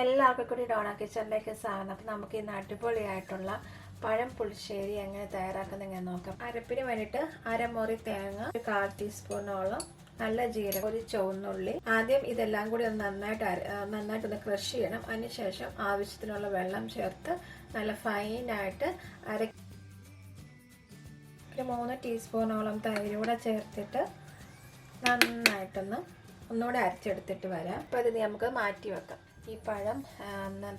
എല്ലാവർക്കും കൂടി ഡോണ കിച്ചണിലേക്ക് സ്വാഗതം. അപ്പം നമുക്ക് ഇന്ന് അടിപൊളിയായിട്ടുള്ള പഴം പുളിശ്ശേരി എങ്ങനെ തയ്യാറാക്കുന്നത് എങ്ങനെ നോക്കാം. അരപ്പിന് വേണ്ടിയിട്ട് അരമുറി തേങ്ങ, 1/4 ടീസ്പൂണോളം നല്ല ജീരകം, ഒരു ചുവന്നുള്ളി. ആദ്യം ഇതെല്ലാം കൂടി ഒന്ന് നന്നായിട്ടൊന്ന് ക്രഷ് ചെയ്യണം. അതിനുശേഷം ആവശ്യത്തിനുള്ള വെള്ളം ചേർത്ത് നല്ല ഫൈനായിട്ട് ഒരു 3 ടീസ്പൂണോളം തൈര് കൂടെ ചേർത്തിട്ട് നന്നായിട്ടൊന്ന് ഒന്നുകൂടെ അരച്ചെടുത്തിട്ട് വരാം. അപ്പോൾ ഇത് നമുക്ക് മാറ്റി വെക്കാം. ഈ പഴം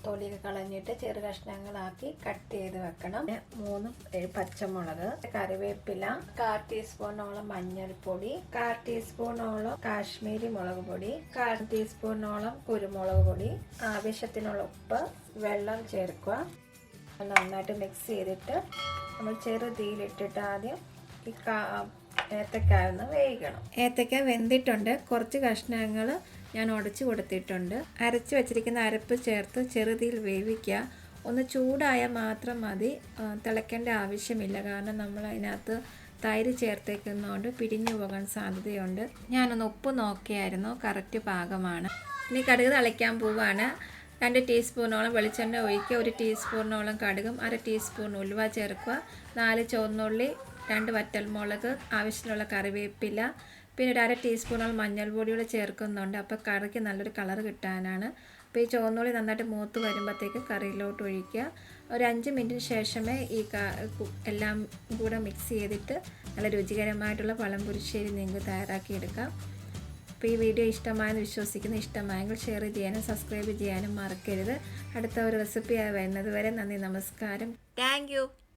തൊലിയൊക്കെ കളഞ്ഞിട്ട് ചെറു കഷ്ണങ്ങളാക്കി കട്ട് ചെയ്ത് വെക്കണം. 3 പച്ചമുളക്, കറിവേപ്പില, 1/4 ടീസ്പൂണോളം മഞ്ഞൾപ്പൊടി, 1/4 ടീസ്പൂണോളം കാശ്മീരി മുളക് പൊടി, 1/4 ടീസ്പൂണോളം കുരുമുളക് പൊടി, ആവശ്യത്തിനുള്ള ഉപ്പ്, വെള്ളം ചേർക്കുക. നന്നായിട്ട് മിക്സ് ചെയ്തിട്ട് നമ്മൾ ചെറു തീയിലിട്ടിട്ട് ആദ്യം ഈ ഏത്തക്കായ ഒന്ന് വേവിക്കണം. ഏത്തക്ക വെന്തിട്ടുണ്ട്. കുറച്ച് കഷ്ണങ്ങൾ ഞാൻ ഉടച്ച് കൊടുത്തിട്ടുണ്ട്. അരച്ച് വെച്ചിരിക്കുന്ന അരപ്പ് ചേർത്ത് ചെറുതീയിൽ വേവിക്കുക. ഒന്ന് ചൂടായാൽ മാത്രം മതി, തിളയ്ക്കേണ്ട ആവശ്യമില്ല. കാരണം നമ്മൾ അതിനകത്ത് തൈര് ചേർത്തേക്കുന്നതുകൊണ്ട് പിരിഞ്ഞു പോകാൻ സാധ്യതയുണ്ട്. ഞാനൊന്ന് ഉപ്പ് നോക്കിയായിരുന്നു, കറക്റ്റ് പാകമാണ്. ഇനി കടുക് തിളയ്ക്കാൻ പോവാണ്. 2 ടീസ്പൂണോളം വെളിച്ചെണ്ണ ഒഴിക്കുക. 1 ടീസ്പൂണോളം കടുകും 1/2 ടീസ്പൂൺ ഉലുവ ചേർക്കുക. 4 ചുവന്നുള്ളി, 2 വറ്റൽമുളക്, ആവശ്യത്തിനുള്ള കറിവേപ്പില, പിന്നെ ഒരു 1/2 ടീസ്പൂണോളം മഞ്ഞൾപ്പൊടി കൂടെ ചേർക്കുന്നുണ്ട്. അപ്പോൾ കറിക്ക് നല്ലൊരു കളർ കിട്ടാനാണ്. അപ്പോൾ ഈ ചുവന്നുള്ളി നന്നായിട്ട് മൂത്ത് വരുമ്പോഴത്തേക്ക് കറിയിലോട്ട് ഒഴിക്കുക. ഒരു 5 മിനിറ്റിന് ശേഷമേ ഈ എല്ലാം കൂടെ മിക്സ് ചെയ്തിട്ട് നല്ല രുചികരമായിട്ടുള്ള പഴം പുളിശ്ശേരി നിങ്ങൾക്ക് തയ്യാറാക്കിയെടുക്കാം. അപ്പോൾ ഈ വീഡിയോ ഇഷ്ടമായെന്ന് വിശ്വസിക്കുന്നു. ഇഷ്ടമായെങ്കിൽ ഷെയർ ചെയ്യാനും സബ്സ്ക്രൈബ് ചെയ്യാനും മറക്കരുത്. അടുത്ത ഒരു റെസിപ്പിയായി വരുന്നത് വരെ നന്ദി, നമസ്കാരം. Thank you.